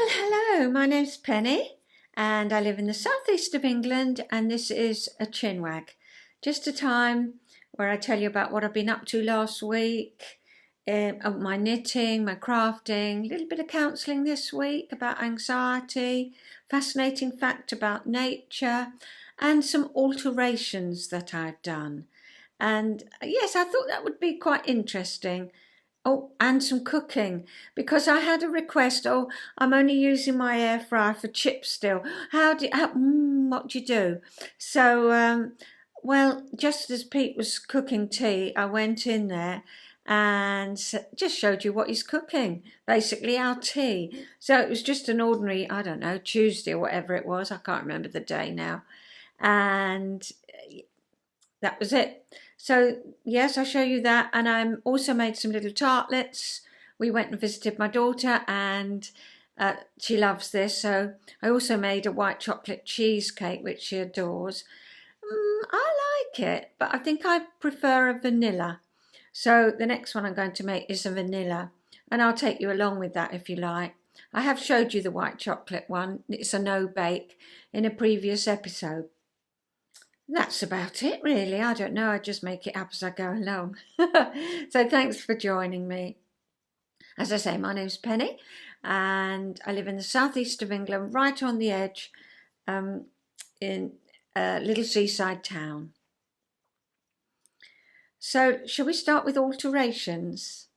Well, hello, my name's Penny and I live in the southeast of England, and this is a chinwag. Just a time where I tell you about what I've been up to last week, my knitting, my crafting, a little bit of counselling this week about anxiety, fascinating fact about nature, and some alterations that I've done. And yes, I thought that would be quite interesting. Oh, and some cooking, because I had a request. Oh, I'm only using my air fryer for chips still. What do you do? So, well, just as Pete was cooking tea, I went in there and just showed you what he's cooking. Basically, our tea. So it was just an ordinary, I don't know, Tuesday or whatever it was. I can't remember the day now. And that was it. So yes, I'll show you that. And I also made some little tartlets. We went and visited my daughter and she loves this. So I also made a white chocolate cheesecake, which she adores. I like it, but I think I prefer a vanilla. So the next one I'm going to make is a vanilla, and I'll take you along with that if you like. I have showed you the white chocolate one. It's a no bake in a previous episode. That's about it, really. I don't know. I just make it up as I go along. So thanks for joining me. As I say, my name's Penny and I live in the southeast of England, right on the edge, in a little seaside town. So shall we start with alterations?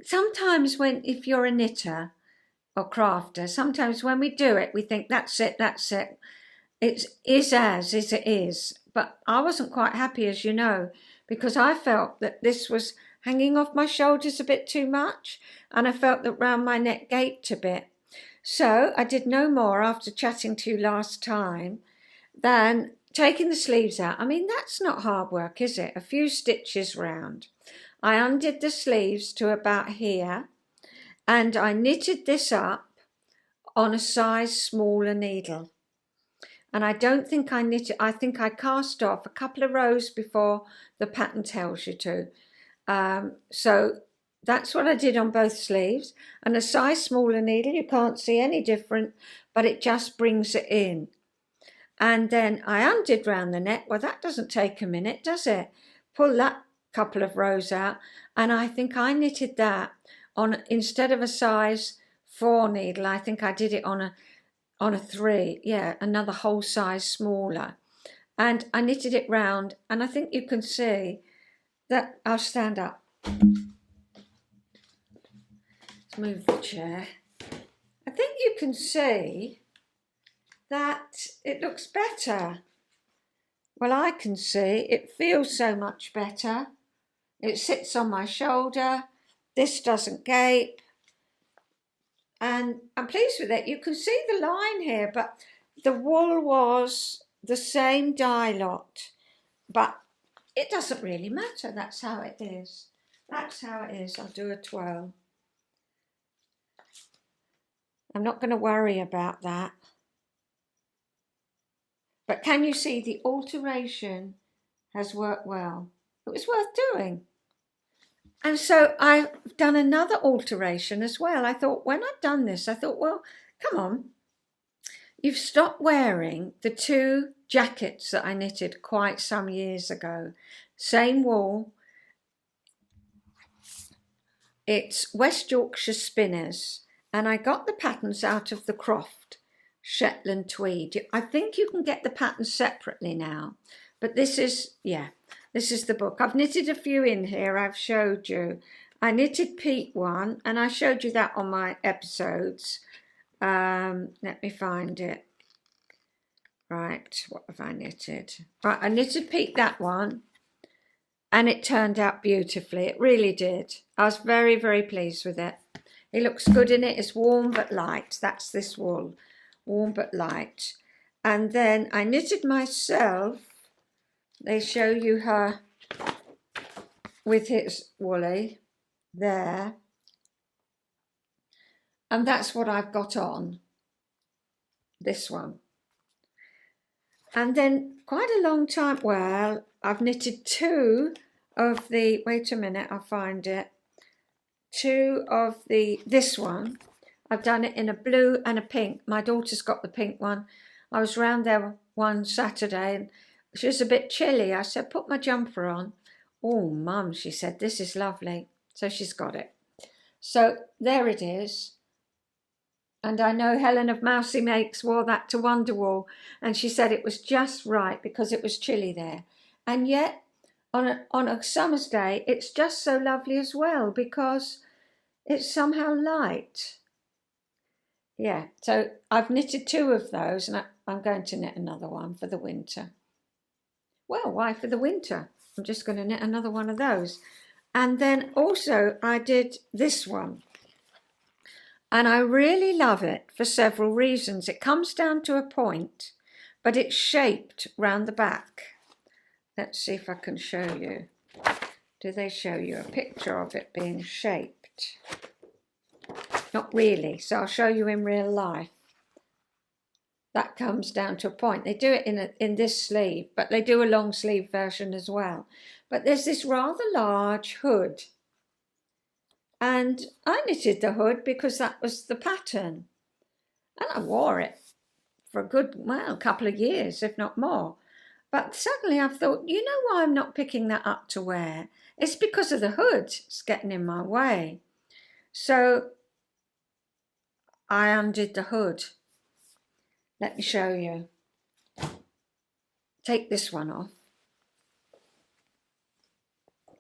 Sometimes if you're a knitter or crafter, sometimes when we do it, we think that's it. It is as it is, but I wasn't quite happy, as you know, because I felt that this was hanging off my shoulders a bit too much, and I felt that round my neck gaped a bit. So I did no more after chatting to you last time than taking the sleeves out. I mean, that's not hard work, is it? A few stitches round. I undid the sleeves to about here, and I knitted this up on a size smaller needle. And I don't think I knitted, I think I cast off a couple of rows before the pattern tells you to. So that's what I did on both sleeves. And a size smaller needle, you can't see any different, but it just brings it in. And then I undid round the neck. Well, that doesn't take a minute, does it? Pull that couple of rows out. And I think I knitted that on, instead of a size 4 needle, I think I did it on a 3, yeah, another whole size smaller, and I knitted it round, and I think you can see that. I'll stand up. Let's move the chair. I think you can see that it looks better. Well, I can see it feels so much better. It sits on my shoulder. This doesn't gape. And I'm pleased with it. You can see the line here, but the wool was the same dye lot. But it doesn't really matter. That's how it is. That's how it is. I'll do a twirl. I'm not going to worry about that. But can you see the alteration has worked well? It was worth doing. And so I've done another alteration as well. I thought, when I've done this, I thought, well, come on. You've stopped wearing the 2 jackets that I knitted quite some years ago. Same wool. It's West Yorkshire Spinners. And I got the patterns out of the Croft Shetland Tweed. I think you can get the patterns separately now. But this is, yeah. This is the book. I've knitted a few in here, I've showed you. I knitted Pete one, and I showed you that on my episodes. Let me find it. Right, what have I knitted? Right, I knitted Pete that one, and it turned out beautifully. It really did. I was very, very pleased with it. It looks good in it. It's warm but light. That's this wool. Warm but light. And then I knitted myself. They show you her with his woolly there. And that's what I've got on, this one. And then quite a long time, well, I've knitted 2 of the, wait a minute, I'll find it. 2 of the, this one, I've done it in a blue and a pink. My daughter's got the pink one. I was round there one Saturday and she was a bit chilly. I said, put my jumper on. Oh, Mum, she said, this is lovely. So she's got it. So there it is. And I know Helen of Mousey Makes wore that to Wonderwall, and she said it was just right because it was chilly there. And yet, on a summer's day, it's just so lovely as well because it's somehow light. Yeah, so I've knitted 2 of those, and I'm going to knit another one for the winter. Well, why for the winter? I'm just going to knit another one of those. And then also I did this one. And I really love it for several reasons. It comes down to a point, but it's shaped round the back. Let's see if I can show you. Do they show you a picture of it being shaped? Not really, so I'll show you in real life. That comes down to a point. They do it in this sleeve, but they do a long sleeve version as well. But there's this rather large hood. And I knitted the hood because that was the pattern. And I wore it for a good, well, couple of years, if not more. But suddenly I've thought, you know why I'm not picking that up to wear? It's because of the hood. It's getting in my way. So I undid the hood. Let me show you. Take this one off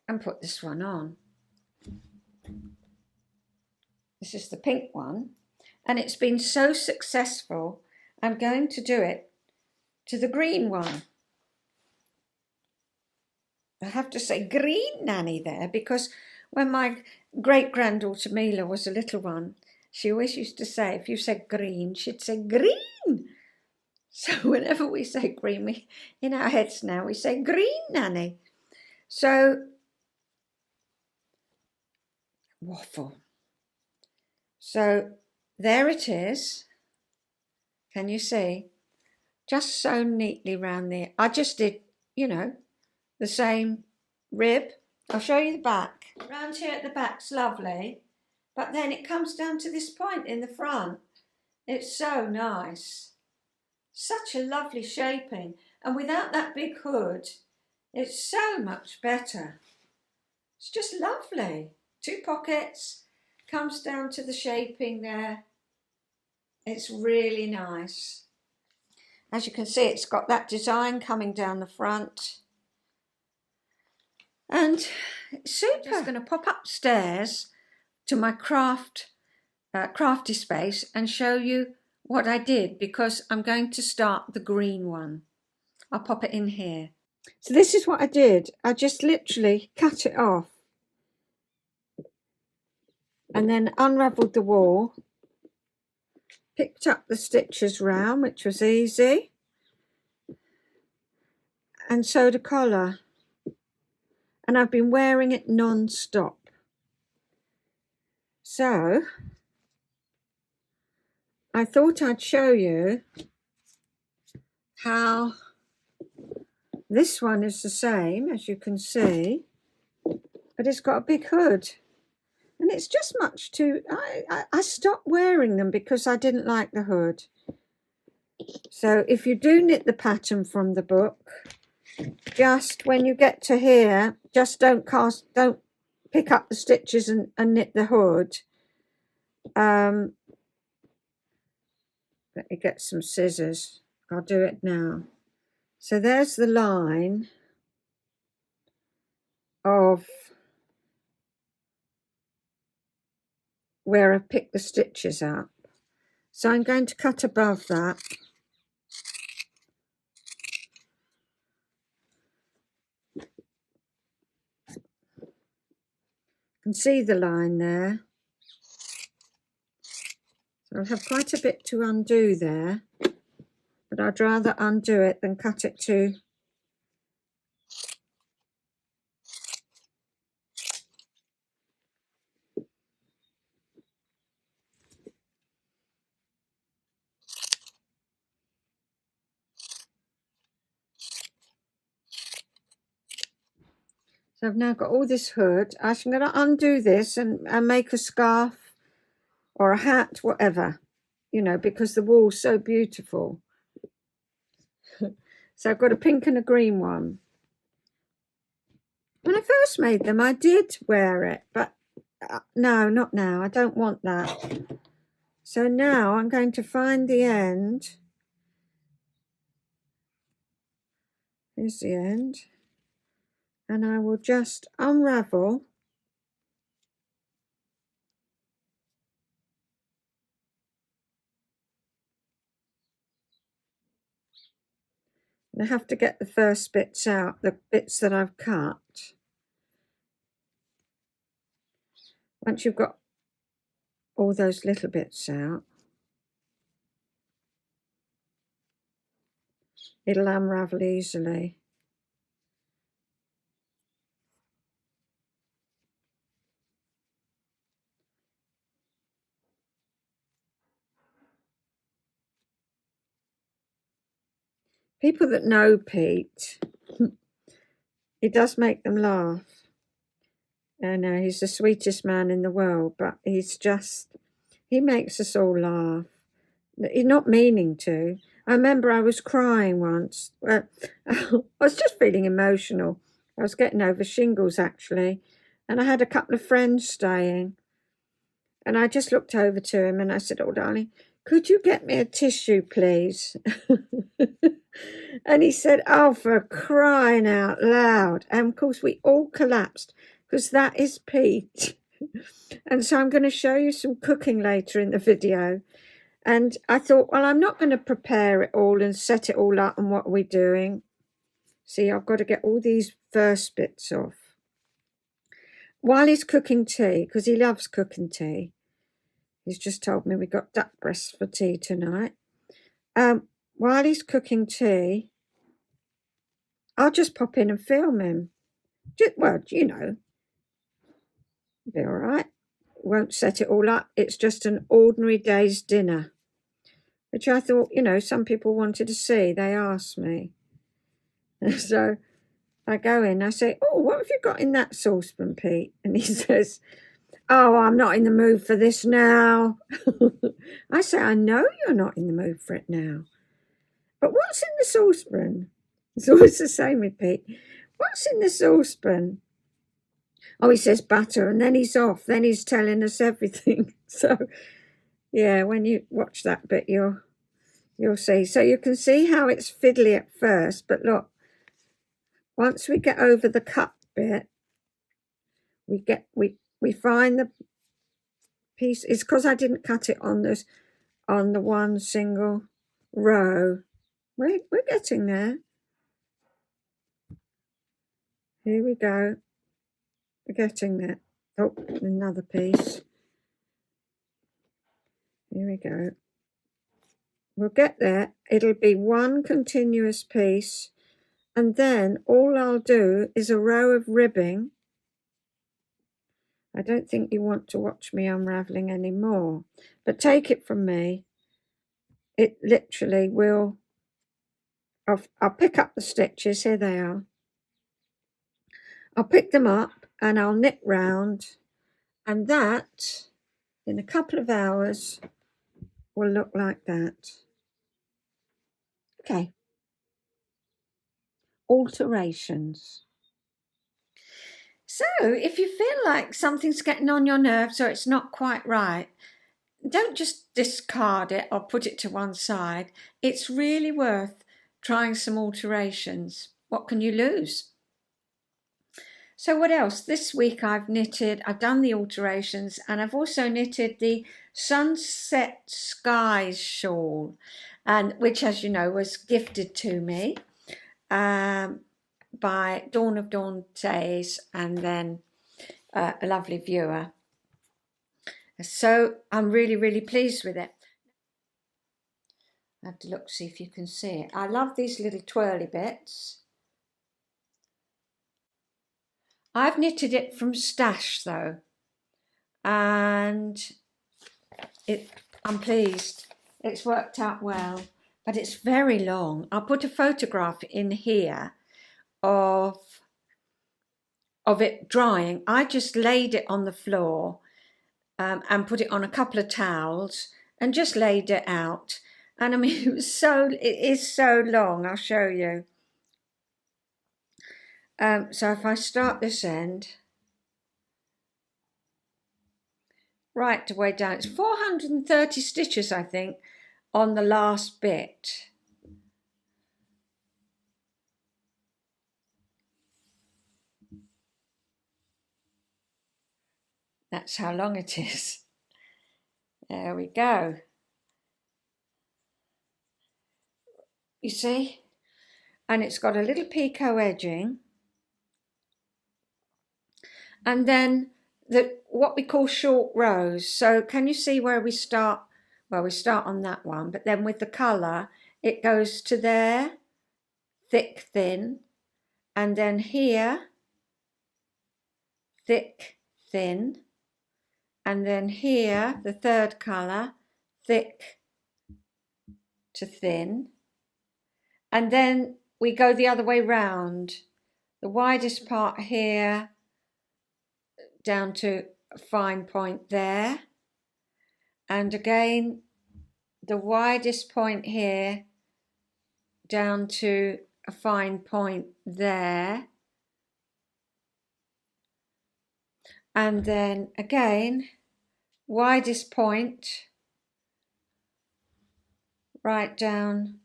and put this one on. This is the pink one, and it's been so successful, I'm going to do it to the green one. I have to say green nanny there because when my great-granddaughter Mila was a little one, she always used to say, if you said green, she'd say green. So whenever we say green, we, in our heads now, we say green nanny. So, waffle. So there it is. Can you see? Just sewn neatly round there. I just did, you know, the same rib. I'll show you the back. Round here at the back's lovely, but then it comes down to this point in the front. It's so nice. Such a lovely shaping. And without that big hood, it's so much better. It's just lovely. 2 pockets. Comes down to the shaping there. It's really nice. As you can see, it's got that design coming down the front. And it's super. I'm just going to pop upstairs to my crafty space and show you what I did because I'm going to start the green one. I'll pop it in here. So this is what I did. I just literally cut it off and then unravelled the wool, picked up the stitches round, which was easy, and sewed a collar. And I've been wearing it non-stop. So I thought I'd show you how this one is the same, as you can see, but it's got a big hood. And it's just much too... I stopped wearing them because I didn't like the hood. So if you do knit the pattern from the book, just when you get to here, just don't pick up the stitches and knit the hood. Let me get some scissors. I'll do it now. So there's the line of where I've picked the stitches up. So I'm going to cut above that. You can see the line there. So I'll have quite a bit to undo there, but I'd rather undo it than cut it too. So I've now got all this hood. I'm going to undo this and make a scarf or a hat, whatever, you know, because the wool's so beautiful. So I've got a pink and a green one. When I first made them, I did wear it, but no, not now. I don't want that. So now I'm going to find the end. Here's the end. And I will just unravel. I have to get the first bits out, the bits that I've cut. Once you've got all those little bits out, it'll unravel easily. People that know Pete, he does make them laugh. I know he's the sweetest man in the world, but he makes us all laugh. He's not meaning to. I remember I was crying once. I was just feeling emotional. I was getting over shingles, actually, and I had a couple of friends staying. And I just looked over to him and I said, "Oh, darling, could you get me a tissue, please?" And he said, "Oh, for crying out loud." And of course, we all collapsed because that is Pete. And so I'm going to show you some cooking later in the video. And I thought, well, I'm not going to prepare it all and set it all up. And what are we doing? See, I've got to get all these first bits off. While he's cooking tea, because he loves cooking tea, he's just told me we got duck breasts for tea tonight. While he's cooking tea, I'll just pop in and film him. Well, you know, be all right. Won't set it all up. It's just an ordinary day's dinner, which I thought, you know, some people wanted to see. They asked me. So I go in, I say, "Oh, what have you got in that saucepan, Pete?" And he says, "Oh, I'm not in the mood for this now." I say, "I know you're not in the mood for it now. But what's in the saucepan?" It's always the same with Pete. "What's in the saucepan?" Oh, he says butter, and then he's off. Then he's telling us everything. So, yeah, when you watch that bit, you'll see. So you can see how it's fiddly at first, but look, once we get over the cut bit, we find the piece. It's because I didn't cut it on the one single row. We're getting there. Here we go. We're getting there. Oh, another piece. Here we go. We'll get there. It'll be one continuous piece, and then all I'll do is a row of ribbing. I don't think you want to watch me unraveling anymore, but take it from me, it literally will. I'll pick up the stitches. Here they are. I'll pick them up and I'll knit round, and that in a couple of hours will look like that. Okay. Alterations. So if you feel like something's getting on your nerves or it's not quite right, don't just discard it or put it to one side. It's really worth trying some alterations. What can you lose? So what else? This week I've done the alterations, and I've also knitted the Sunset Skies shawl, and which, as you know, was gifted to me by Dawn of Dawn Days, and then a lovely viewer. So I'm really, really pleased with it. I have to look to see if you can see it. I love these little twirly bits. I've knitted it from stash though, and I'm pleased. It's worked out well, but it's very long. I'll put a photograph in here of it drying. I just laid it on the floor and put it on a couple of towels and just laid it out. And I mean, it is so long. I'll show you. So if I start this end, right the way down, it's 430 stitches, I think, on the last bit. That's how long it is. There we go. You see? And it's got a little picot edging. And then what we call short rows. So can you see where we start? Well, we start on that one, but then with the colour, it goes to there, thick, thin, and then here, thick, thin, and then here, the third colour, thick to thin, and then we go the other way round. The widest part here down to a fine point there, and again the widest point here down to a fine point there, and then again widest point right down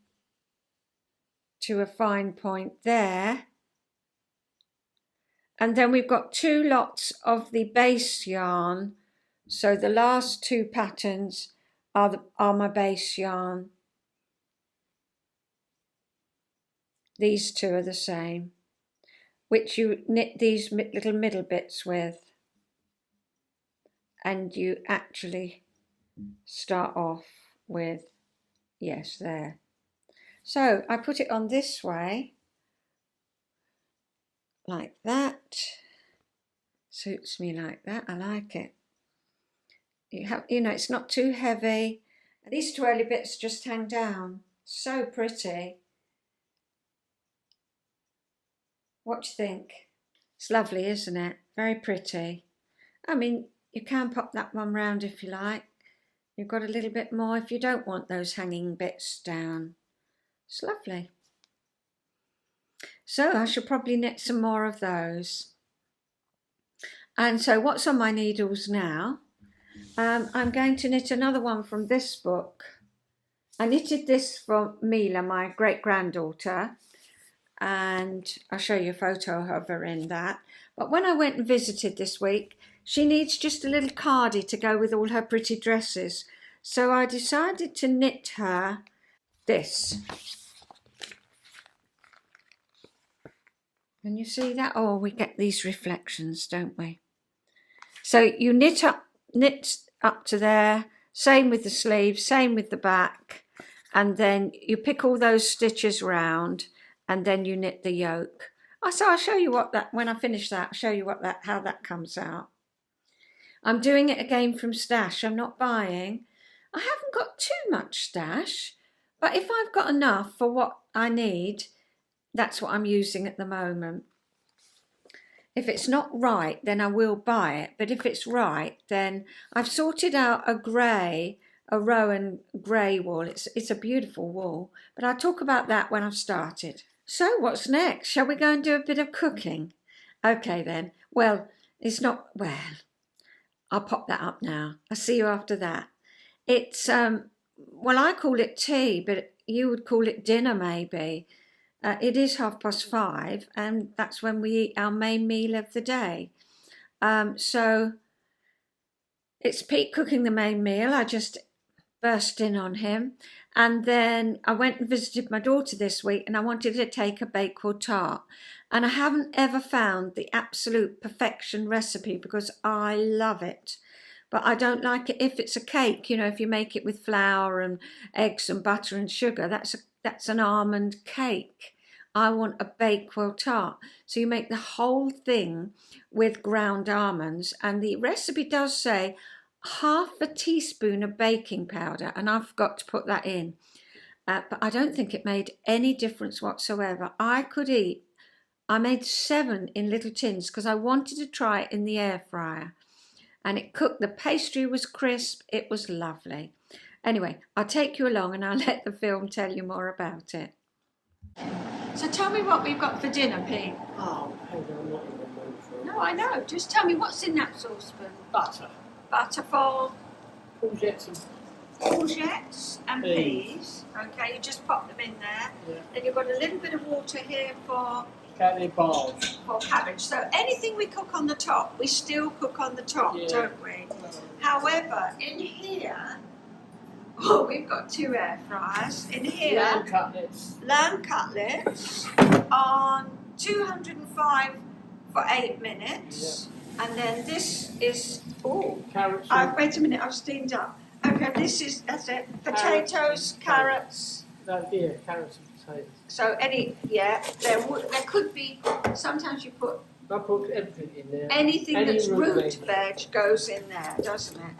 to a fine point there. And then we've got two lots of the base yarn. So the last two patterns are my base yarn. These two are the same, which you knit these little middle bits with. And you actually start off with, yes, there. So I put it on this way, like that. Suits me like that. I like it. You know, it's not too heavy. These twirly bits just hang down. So pretty. What do you think? It's lovely, isn't it? Very pretty. I mean, you can pop that one round if you like. You've got a little bit more if you don't want those hanging bits down. It's lovely. So I should probably knit some more of those. And so what's on my needles now? I'm going to knit another one from this book. I knitted this for Mila, my great-granddaughter, and I'll show you a photo of her in that. But when I went and visited this week, she needs just a little cardie to go with all her pretty dresses. So I decided to knit her this. Can you see that? Oh, we get these reflections, don't we? So you knit up to there, same with the sleeve, same with the back, and then you pick all those stitches round, and then you knit the yoke. So I'll show you when I finish that, I'll show you how that comes out. I'm doing it again from stash. I'm not buying. I haven't got too much stash, but if I've got enough for what I need, that's what I'm using at the moment. If it's not right, then I will buy it. But if it's right, then I've sorted out a Rowan grey wool. It's a beautiful wool, but I'll talk about that when I've started. So what's next? Shall we go and do a bit of cooking? Okay then. Well, I'll pop that up now. I'll see you after that. It's, well, I call it tea, but you would call it dinner maybe. It is 5:30, and that's when we eat our main meal of the day. So it's Pete cooking the main meal. I just burst in on him. And then I went and visited my daughter this week, and I wanted to take a Bakewell Tart. And I haven't ever found the absolute perfection recipe because I love it. But I don't like it if it's a cake, you know, if you make it with flour and eggs and butter and sugar, that's an almond cake. I want a Bakewell Tart. So you make the whole thing with ground almonds, and the recipe does say half a teaspoon of baking powder, and I forgot to put that in. But I don't think it made any difference whatsoever. I made 7 in little tins because I wanted to try it in the air fryer. and it cooked. The pastry was crisp. It was lovely. Anyway, I'll take you along and I'll let the film tell you more about it. So tell me what we've got for dinner, Pete. Oh, hang on, I'm not in the mood for it. No, I know. Just tell me what's in that saucepan. Butter. Butter for Courgettes and peas. Okay, you just pop them in there. Yeah. Then you've got a little bit of water here for cabbage. So anything we cook on the top, we still cook on the top, don't we? However, in here, we've got 2 air fryers. In here, lamb cutlets on 205 for 8 minutes. Yeah. And then this is, carrots. Wait a minute, I've steamed up. Okay, that's it. Potatoes, carrots. Carrots and potatoes. So there could be, sometimes you put... I put everything in there. Anything that's root veg goes in there, doesn't it?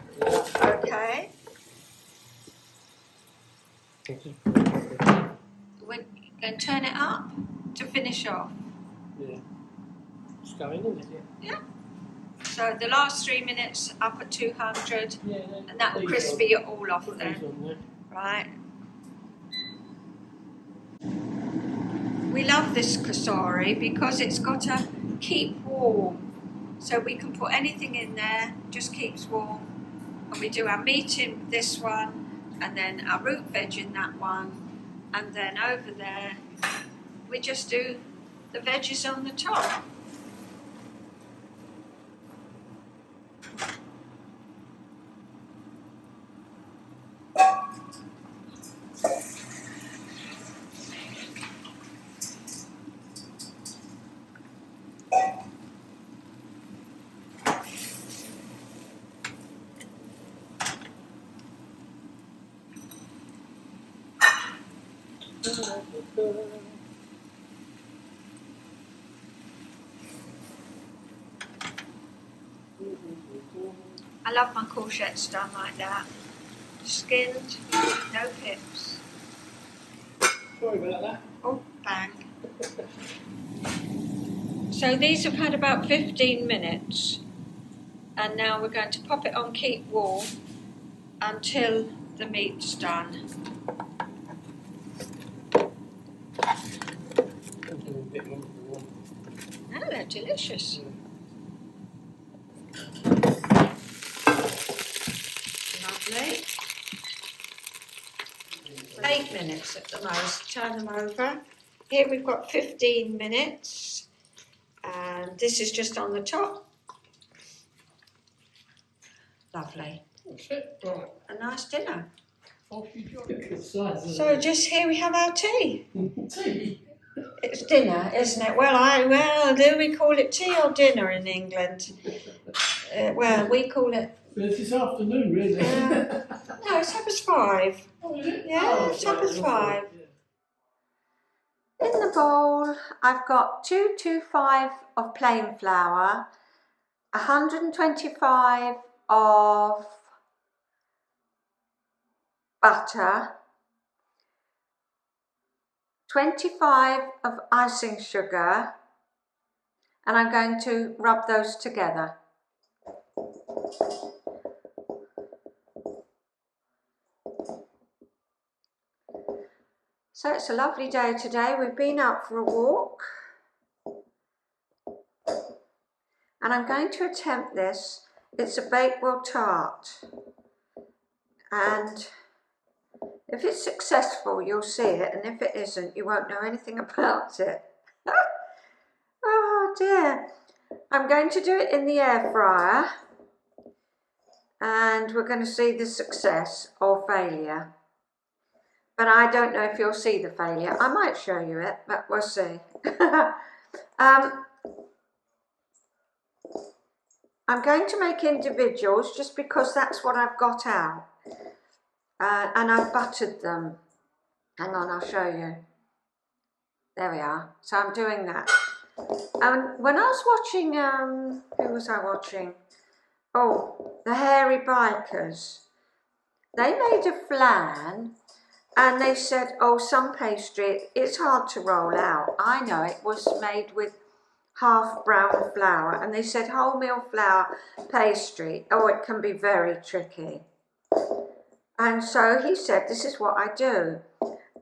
Yeah. Okay. We're going to turn it up to finish off. Yeah. It's going in, isn't it? Yeah. So the last 3 minutes up at 200, and that will crispy it all off then. Right. We love this kasori because it's got to keep warm. So we can put anything in there, just keeps warm. And we do our meat in this one, and then our root veg in that one. And then over there, we just do the veggies on the top. I love my courgettes done like that. Skinned, no pips. Sorry about that. Oh, bang. So these have had about 15 minutes. And now we're going to pop it on keep warm until the meat's done. Oh, they're delicious. Lovely. 8 minutes at the most. Turn them over. Here we've got 15 minutes. And this is just on the top. Lovely. That's it. Right. A nice dinner. So So just here we have our tea. Tea? It's dinner, isn't it? Well, do we call it tea or dinner in England? Well, we call it... It's this afternoon, really. No, it's 5:30. Oh, is it? Yeah, it's 5:30. In the bowl, I've got 225 of plain flour, 125 of butter, 25 of icing sugar, and I'm going to rub those together. So it's a lovely day today. We've been out for a walk. And I'm going to attempt this. It's a Bakewell Tart. And if it's successful, you'll see it. And if it isn't, you won't know anything about it. Oh dear. I'm going to do it in the air fryer. And we're going to see the success or failure. But I don't know if you'll see the failure. I might show you it, but we'll see. I'm going to make individuals just because that's what I've got out. And I've buttered them. Hang on, I'll show you. There we are. So I'm doing that. When I was watching, who was I watching? Oh, the Hairy Bikers. They made a flan. And they said, oh, some pastry, it's hard to roll out. I know, it was made with half brown flour, and they said wholemeal flour pastry, oh, it can be very tricky. And so he said, this is what I do.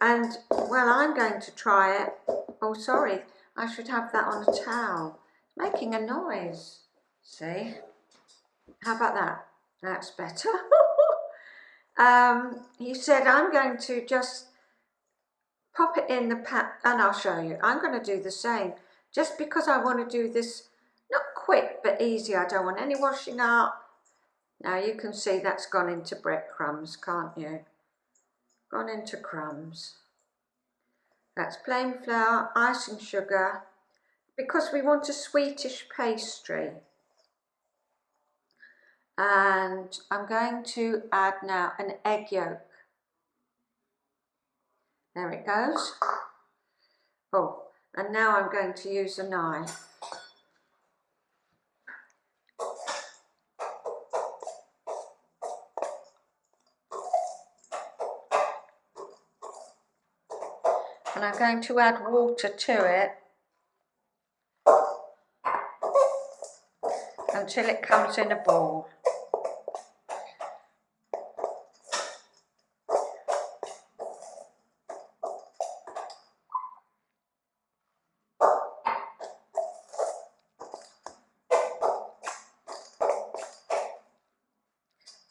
And well, I'm going to try it. Oh, sorry, I should have that on a towel. It's making a noise. See? How about that? That's better. He said, I'm going to just pop it in the pan, and I'll show you. I'm going to do the same, just because I want to do this, not quick, but easy. I don't want any washing up. Now you can see that's gone into breadcrumbs, can't you? Gone into crumbs. That's plain flour, icing sugar, because we want a sweetish pastry. And I'm going to add now an egg yolk. There it goes. Oh, and now I'm going to use a knife. And I'm going to add water to it until it comes in a ball.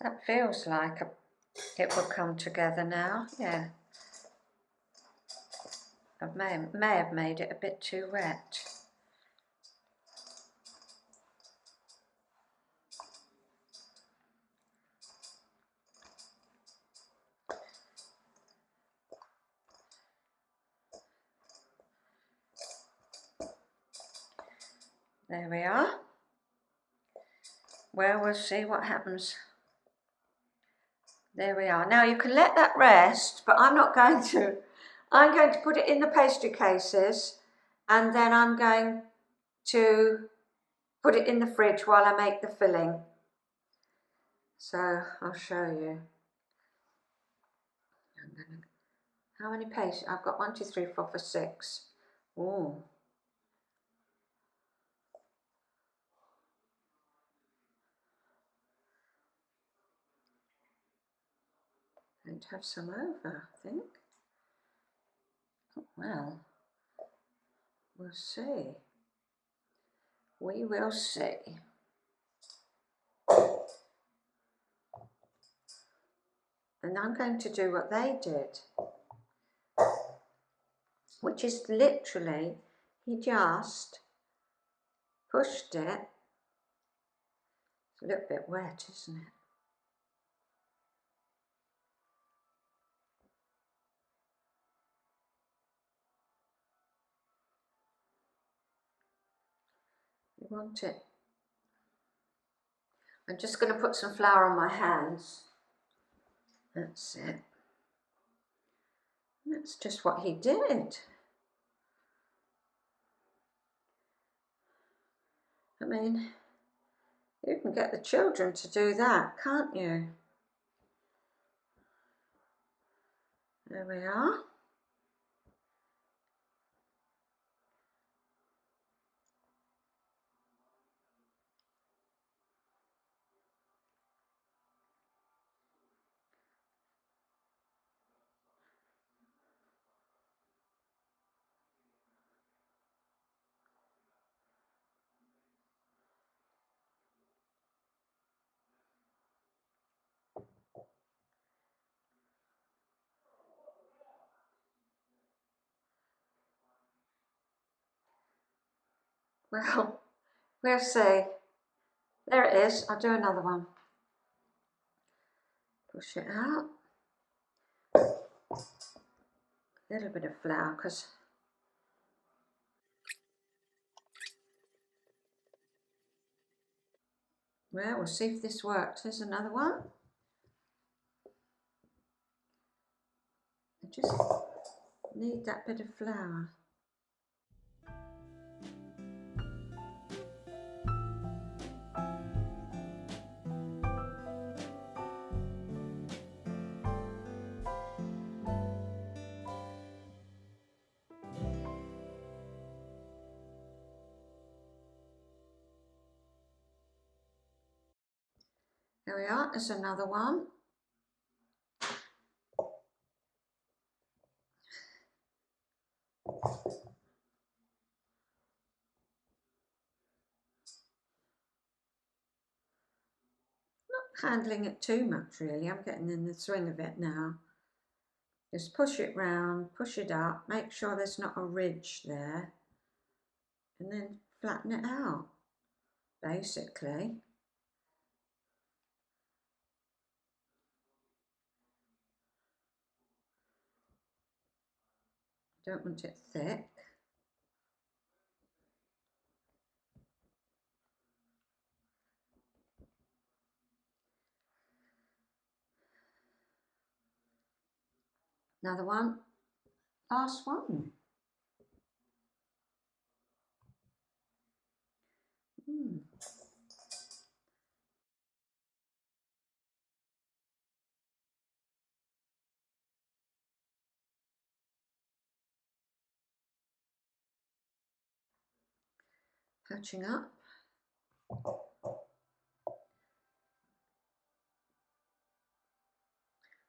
That feels like it will come together now, yeah. I may have made it a bit too wet. There we are. Well, we'll see what happens. There we are. Now you can let that rest, but I'm not going to. I'm going to put it in the pastry cases, and then I'm going to put it in the fridge while I make the filling. So I'll show you. How many pastries? I've got 1, 2, 3, 4, 5, 6. Ooh. Going to have some over, I think. Well, we'll see. We will see. And I'm going to do what they did, which is literally, he just pushed it. It's a little bit wet, isn't it? You want it. I'm just going to put some flour on my hands. That's it. That's just what he did. I mean, you can get the children to do that, can't you? There we are. Well, we'll see. There it is. I'll do another one. Push it out. A little bit of flour, because well, we'll see if this works. Here's another one. I just need that bit of flour. There we are, there's another one. Not handling it too much really, I'm getting in the swing of it now. Just push it round, push it up, make sure there's not a ridge there, and then flatten it out, basically. Don't want it thick. Another one, last one. Patching up.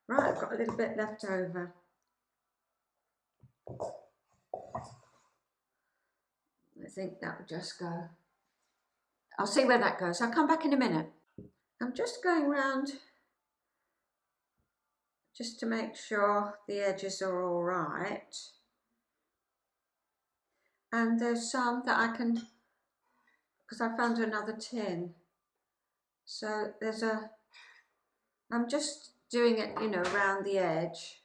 Right, I've got a little bit left over. I think that will just go. I'll see where that goes. I'll come back in a minute. I'm just going round just to make sure the edges are all right. And there's some that I can, because I found another tin. So there's a, I'm just doing it, you know, around the edge.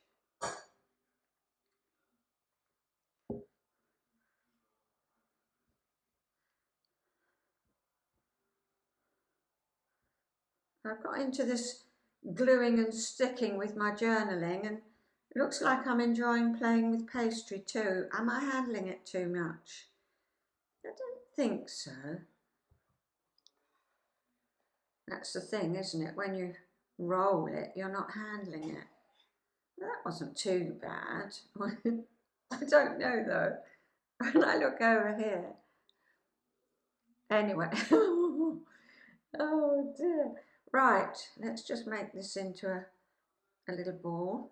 I've got into this gluing and sticking with my journaling, and it looks like I'm enjoying playing with pastry too. Am I handling it too much? I don't think so. That's the thing, isn't it? When you roll it, you're not handling it. That wasn't too bad. I don't know though. When I look over here. Anyway. Oh dear. Right, let's just make this into a little ball.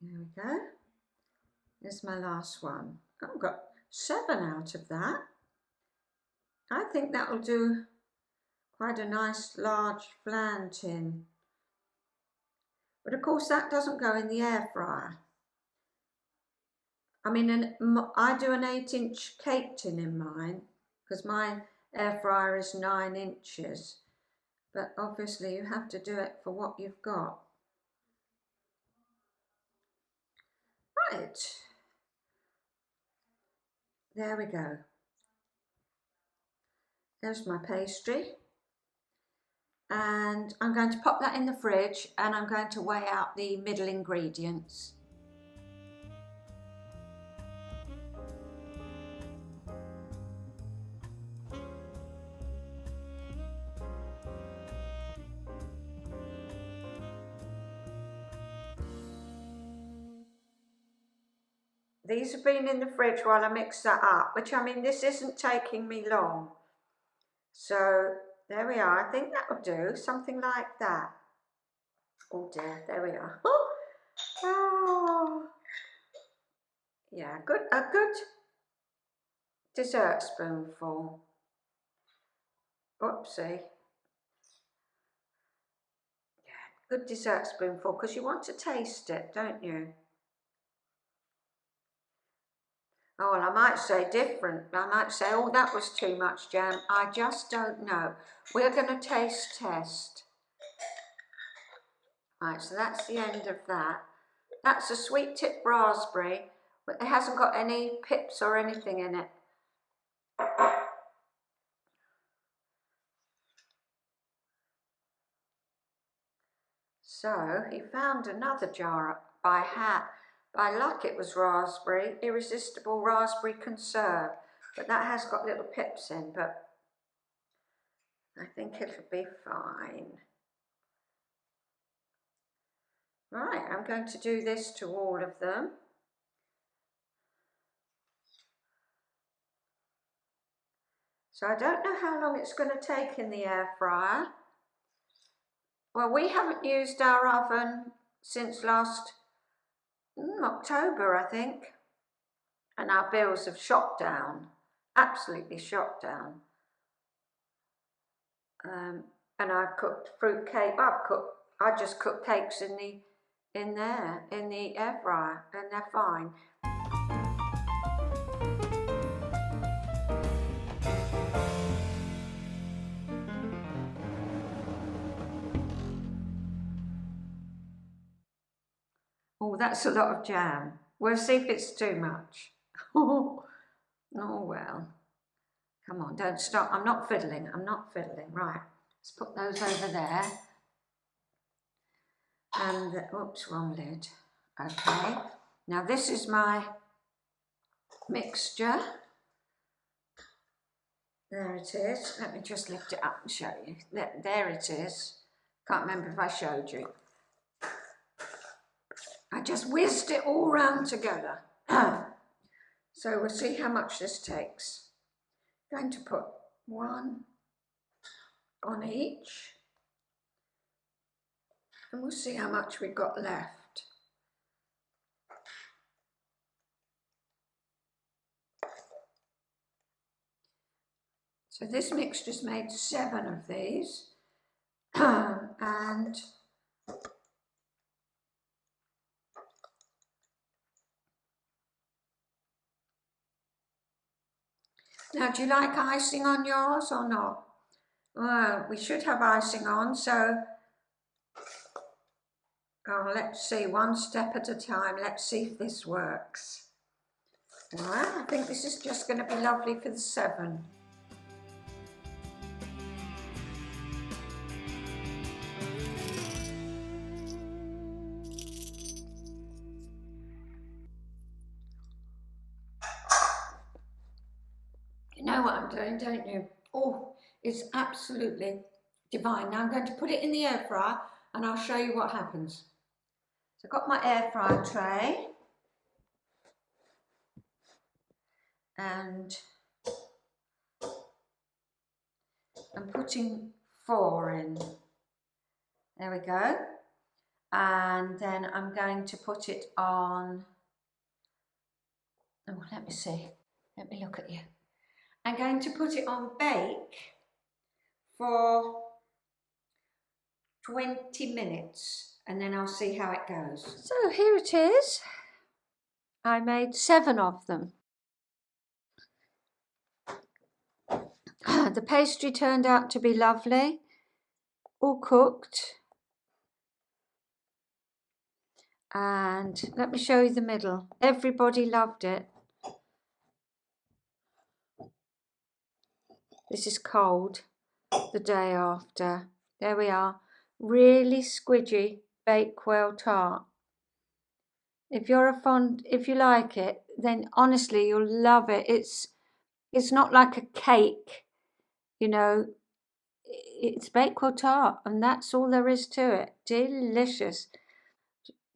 There we go. There's my last one. I've got 7 out of that. I think that will do quite a nice large flan tin. But of course that doesn't go in the air fryer. I mean, I do an 8-inch cake tin in mine because my air fryer is 9 inches. But obviously you have to do it for what you've got. Right. There we go. There's my pastry. And I'm going to pop that in the fridge and I'm going to weigh out the middle ingredients. These have been in the fridge while I mix that up, which I mean, this isn't taking me long. So there we are. I think that will do, something like that. Oh dear, there we are. Oh. Yeah, a good dessert spoonful. Oopsie. Yeah, good dessert spoonful, because you want to taste it, don't you? Oh, well, I might say different. I might say, oh, that was too much jam. I just don't know. We're going to taste test. Right, so that's the end of that. That's a sweet tip raspberry, but it hasn't got any pips or anything in it. So he found another jar by luck it was raspberry, irresistible raspberry conserve, but that has got little pips in, but I think it'll be fine. Right, I'm going to do this to all of them. So I don't know how long it's going to take in the air fryer. Well, we haven't used our oven since last October, I think. And our bills have shot down, absolutely shot down. And I've cooked fruit cake. I just cook cakes in the air fryer, and they're fine. Oh, that's a lot of jam. We'll see if it's too much. Oh well. Come on, don't stop. I'm not fiddling. Right, let's put those over there. And, oops, wrong lid. Okay, now this is my mixture. There it is. Let me just lift it up and show you. There it is. Can't remember if I showed you. I just whizzed it all round together. So we'll see how much this takes. Going to put one on each. And we'll see how much we've got left. So this mixture's made 7 of these. And now, do you like icing on yours or not? Well, we should have icing on, so let's see, one step at a time. Let's see if this works. Well, I think this is just going to be lovely for the 7. You know what I'm doing, don't you? Oh, it's absolutely divine. Now I'm going to put it in the air fryer and I'll show you what happens. So I've got my air fryer tray and I'm putting 4 in. There we go. And then I'm going to put it on, oh, let me see. Let me look at you. I'm going to put it on bake for 20 minutes and then I'll see how it goes. So here it is. I made 7 of them. The pastry turned out to be lovely, all cooked. And let me show you the middle. Everybody loved it. This is cold the day after. There we are. Really squidgy Bakewell Tart. If you like it, then honestly you'll love it. It's not like a cake, you know. It's Bakewell Tart, and that's all there is to it. Delicious.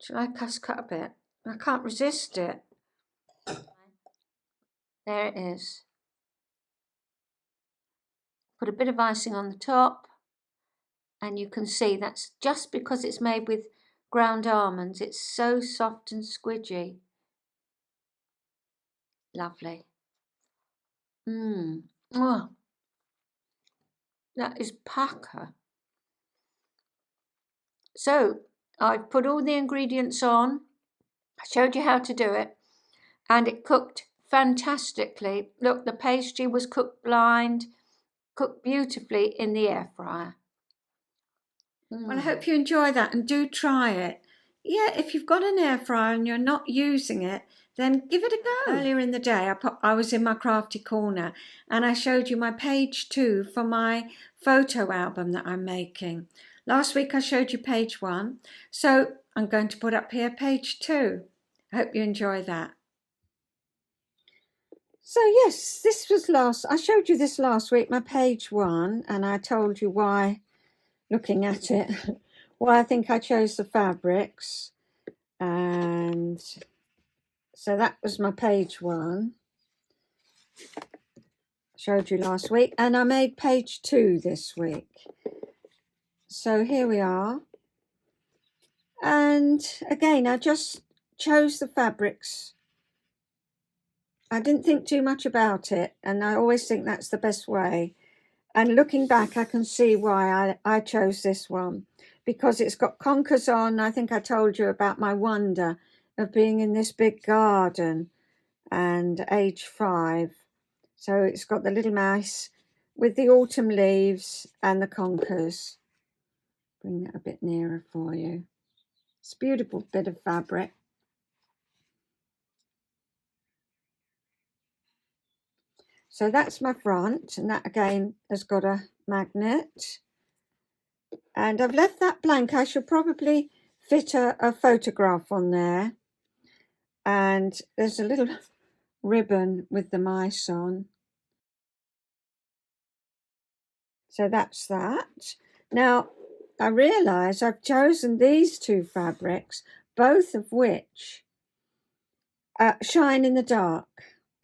Shall I cut a bit? I can't resist it. There it is. Put a bit of icing on the top, and you can see that's just because it's made with ground almonds. It's so soft and squidgy. Lovely. Oh, that is pucker. So I've put all the ingredients on. I showed you how to do it, and it cooked fantastically. Look, the pastry was cooked blind, cooked beautifully in the air fryer. Well, I hope you enjoy that and do try it. Yeah, if you've got an air fryer and you're not using it, then give it a go. Earlier in the day, I was in my crafty corner and I showed you my page 2 for my photo album that I'm making. Last week I showed you page 1, so I'm going to put up here page 2. I hope you enjoy that. So yes, I showed you this last week, my page 1, and I told you why, looking at it, why I think I chose the fabrics. And so that was my page 1. showed you last week, and I made page 2 this week. So here we are. And again, I just chose the fabrics. I didn't think too much about it, and I always think that's the best way. And looking back, I can see why I chose this one, because it's got conkers on. I think I told you about my wonder of being in this big garden and age 5. So it's got the little mouse with the autumn leaves and the conkers. Bring that a bit nearer for you. It's a beautiful bit of fabric. So that's my front, and that again has got a magnet. And I've left that blank. I should probably fit a photograph on there. And there's a little ribbon with the mice on. So that's that. Now, I realise I've chosen these 2 fabrics, both of which shine in the dark.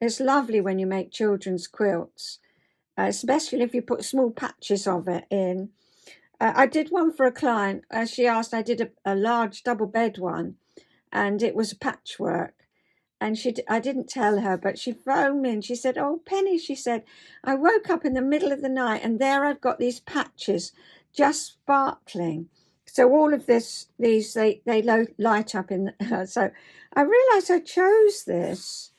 It's lovely when you make children's quilts, especially if you put small patches of it in. I did one for a client. She asked, I did a large double bed one, and it was a patchwork. And I didn't tell her, but she phoned me and she said, "Oh, Penny," she said, "I woke up in the middle of the night and there I've got these patches just sparkling." So all of these they light up in so I realised I chose this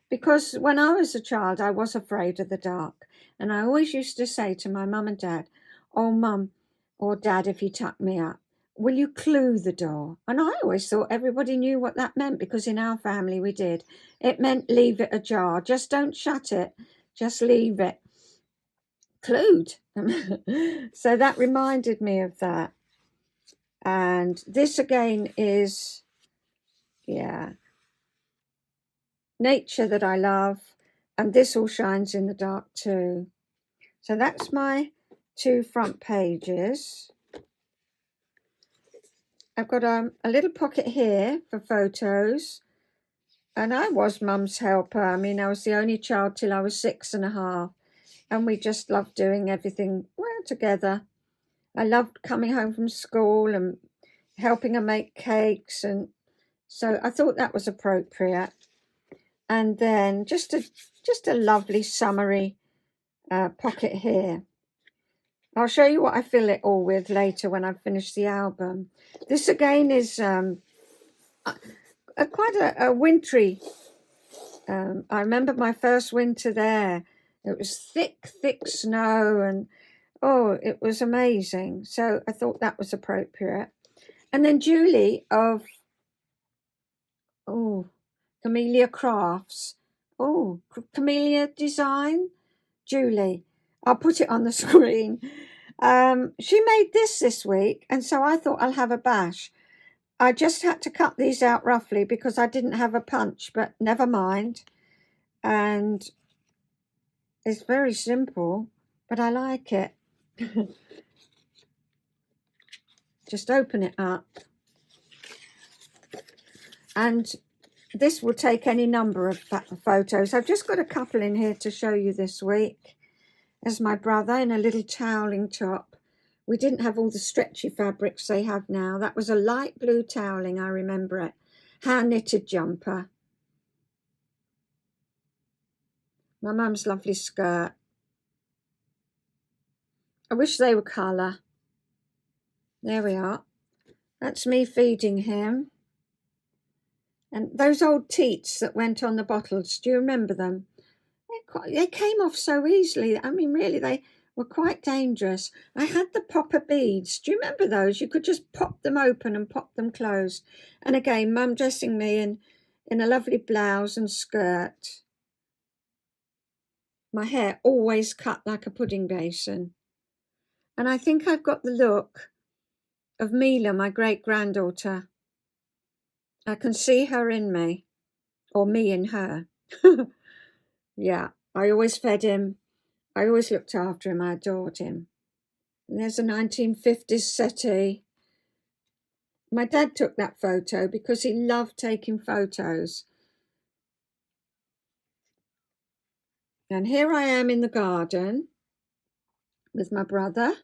because when I was a child, I was afraid of the dark. And I always used to say to my mum and dad, "Oh, Mum or Dad, if you tuck me up, will you clue the door?" And I always thought everybody knew what that meant, because in our family we did. It meant leave it ajar. Just don't shut it. Just leave it clued. So that reminded me of that. And this again is, nature that I love. And this all shines in the dark too. So that's my 2 front pages. I've got a little pocket here for photos. And I was Mum's helper. I mean, I was the only child till I was 6.5. And we just loved doing everything well together. I loved coming home from school and helping her make cakes. And so I thought that was appropriate. And then just a lovely summery pocket here. I'll show you what I fill it all with later when I've finished the album. This again is quite a wintry. I remember my first winter there. It was thick snow, and it was amazing. So I thought that was appropriate. And then Julie of Camellia Crafts. Camellia Design. Julie. I'll put it on the screen. She made this week, and so I thought I'll have a bash. I just had to cut these out roughly because I didn't have a punch, but never mind. And it's very simple, but I like it. Just open it up. And this will take any number of photos. I've just got a couple in here to show you this week. There's my brother in a little toweling top. We didn't have all the stretchy fabrics they have now. That was a light blue toweling, I remember it. Hand knitted jumper. My mum's lovely skirt. I wish they were colour. There we are. That's me feeding him. And those old teats that went on the bottles, do you remember them? They came off so easily. I mean, really, they were quite dangerous. I had the popper beads. Do you remember those? You could just pop them open and pop them closed. And again, Mum dressing me in a lovely blouse and skirt. My hair always cut like a pudding basin. And I think I've got the look of Mila, my great-granddaughter. I can see her in me, or me in her. Yeah, I always fed him. I always looked after him. I adored him. And there's a 1950s settee. My dad took that photo because he loved taking photos. And here I am in the garden with my brother.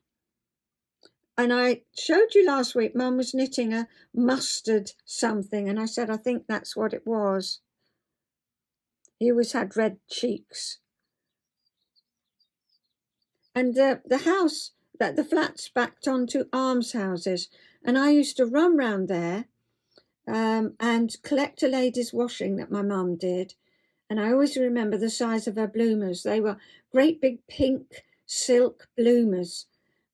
And I showed you last week, Mum was knitting a mustard something. And I said, I think that's what it was. He always had red cheeks. And the house, that the flats backed onto almshouses. And I used to run round there and collect a lady's washing that my mum did. And I always remember the size of her bloomers. They were great big pink silk bloomers.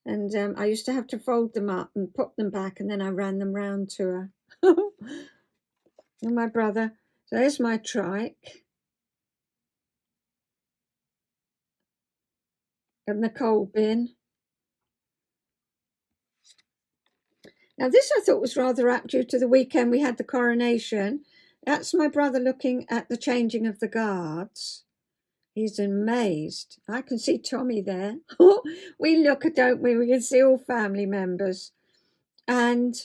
And I used to have to fold them up and put them back, and then I ran them round to her. And my brother. So there's my trike. And the coal bin. Now this I thought was rather apt due to the weekend we had the coronation. That's my brother looking at the changing of the guards. He's amazed. I can see Tommy there. We look, don't we? We can see all family members. And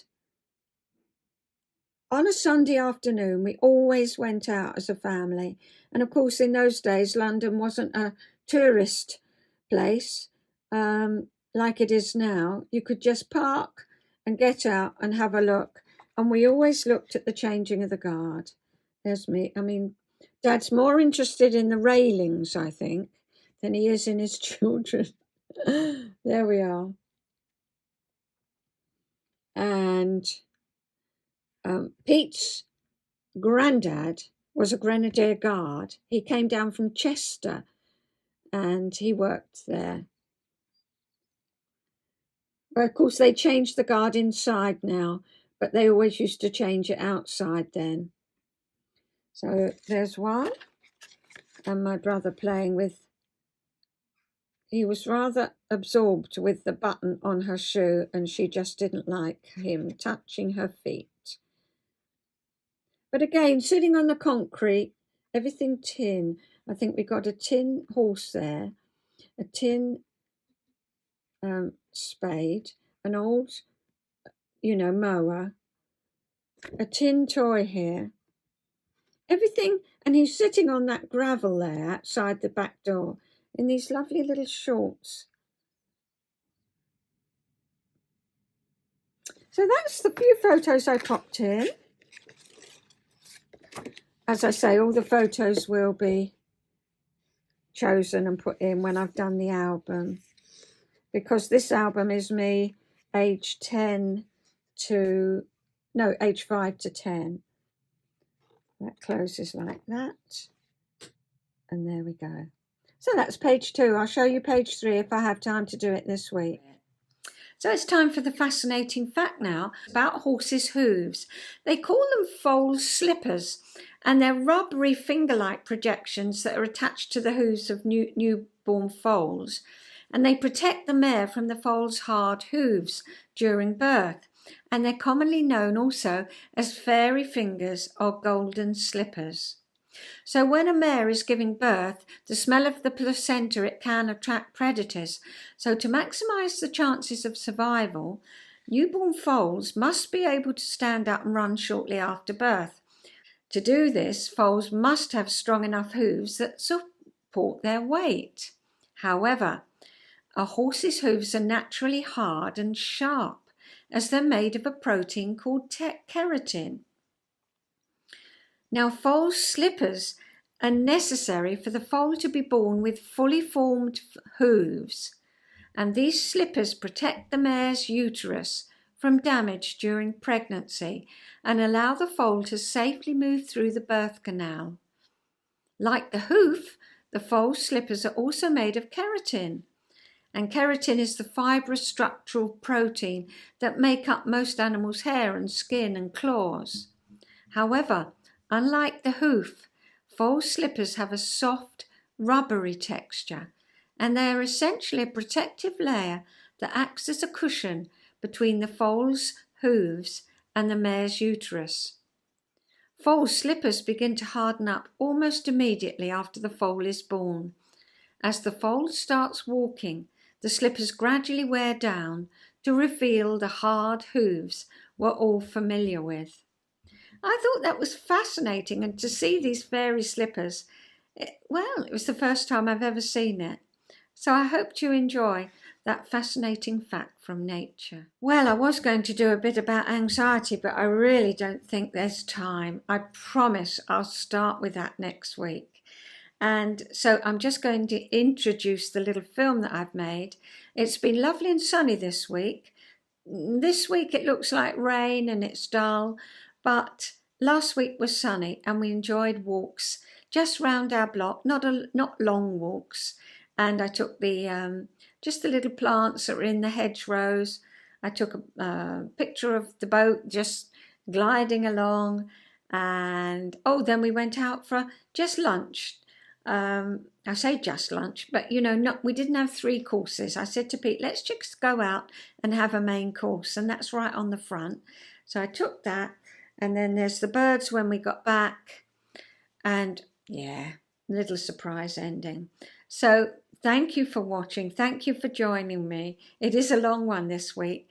on a Sunday afternoon, we always went out as a family. And of course, in those days, London wasn't a tourist place like it is now. You could just park and get out and have a look. And we always looked at the changing of the guard. There's me. I mean, Dad's more interested in the railings, I think, than he is in his children. There we are. And Pete's granddad was a Grenadier Guard. He came down from Chester and he worked there. But of course, they changed the guard inside now, but they always used to change it outside then. So there's one. And my brother playing with, he was rather absorbed with the button on her shoe, and she just didn't like him touching her feet. But again, sitting on the concrete, everything tin. I think we got a tin horse there, a tin spade, an old, mower, a tin toy here. Everything, and he's sitting on that gravel there outside the back door in these lovely little shorts. So that's the few photos I popped in. As I say, all the photos will be chosen and put in when I've done the album, because this album is me age 5 to 10. That closes like that. And there we go. So that's page 2. I'll show you page 3 if I have time to do it this week. So it's time for the fascinating fact now about horses' hooves. They call them foals slippers, and they're rubbery finger-like projections that are attached to the hooves of newborn foals, and they protect the mare from the foal's hard hooves during birth. And they're commonly known also as fairy fingers or golden slippers. So when a mare is giving birth, the smell of the placenta, it can attract predators. So to maximise the chances of survival, newborn foals must be able to stand up and run shortly after birth. To do this, foals must have strong enough hooves that support their weight. However, a horse's hooves are naturally hard and sharp, as they're made of a protein called keratin. Now, foal slippers are necessary for the foal to be born with fully formed hooves, and these slippers protect the mare's uterus from damage during pregnancy and allow the foal to safely move through the birth canal. Like the hoof, the foal slippers are also made of keratin, and keratin is the fibrous structural protein that make up most animals' hair and skin and claws. However, unlike the hoof, foal slippers have a soft, rubbery texture, and they are essentially a protective layer that acts as a cushion between the foal's hooves and the mare's uterus. Foal slippers begin to harden up almost immediately after the foal is born. As the foal starts walking, the slippers gradually wear down to reveal the hard hooves we're all familiar with. I thought that was fascinating, and to see these fairy slippers Well, it was the first time I've ever seen it. So I hope you enjoy that fascinating fact from nature. Well, I was going to do a bit about anxiety, but I really don't think there's time. I promise I'll start with that next week. And so I'm just going to introduce the little film that I've made. It's been lovely and sunny this week. This week it looks like rain and it's dull, but last week was sunny and we enjoyed walks just round our block, not long walks. And I took the just the little plants that were in the hedgerows. I took a picture of the boat just gliding along, and then we went out for just lunch. I say just lunch, but we didn't have 3 courses. I said to Pete, let's just go out and have a main course, and that's right on the front. So I took that, and then there's the birds when we got back, and yeah, little surprise ending. So thank you for watching. Thank you for joining me. It is a long one this week,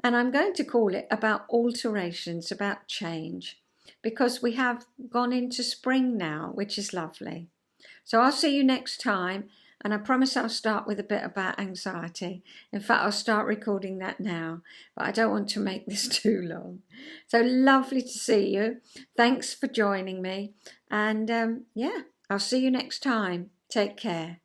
and I'm going to call it about alterations, about change, because we have gone into spring now, which is lovely. So I'll see you next time, and I promise I'll start with a bit about anxiety. In fact, I'll start recording that now, but I don't want to make this too long. So lovely to see you. Thanks for joining me, and yeah, I'll see you next time. Take care.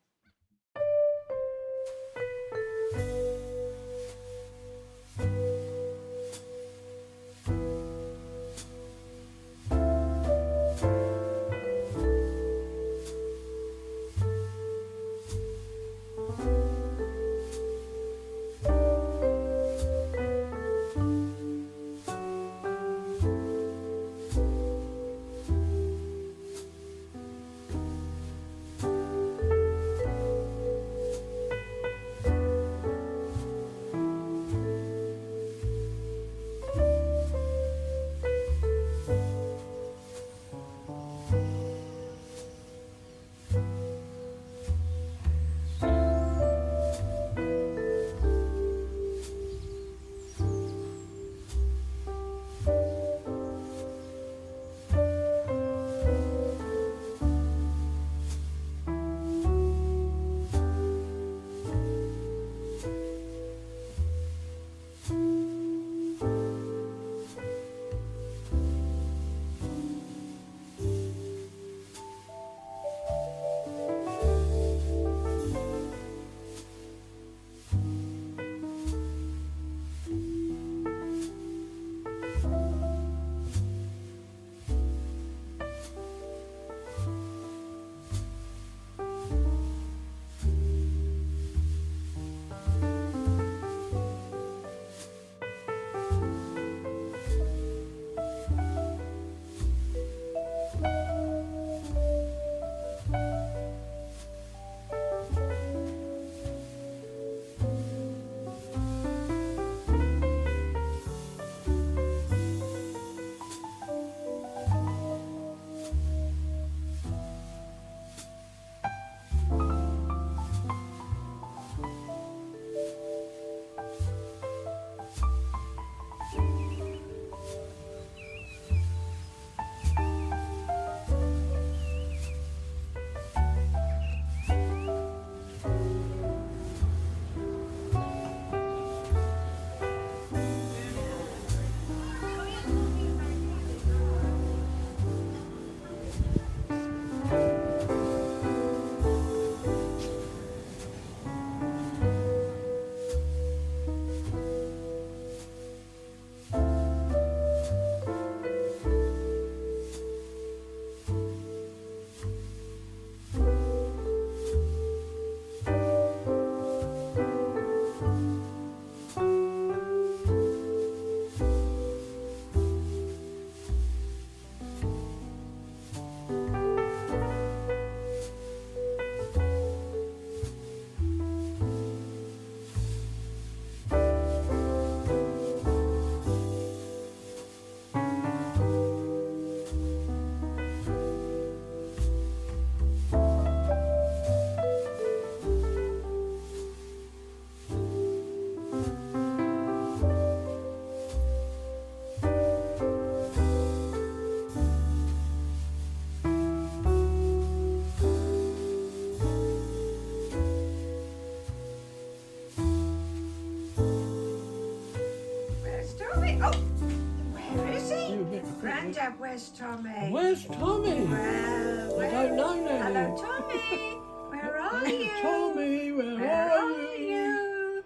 Tommy? Oh, where is he? You get the quick. Grandad, where's Tommy? Where's Tommy? Well, I don't know now. hello, Tommy. Where are you? Tommy, where Where are are you? you?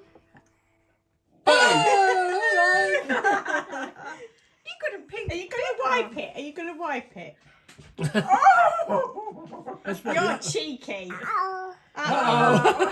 Oh, You got a pink. Are you going to wipe it? Are you going to wipe it? That's what You're cheeky. Uh-oh. Oh,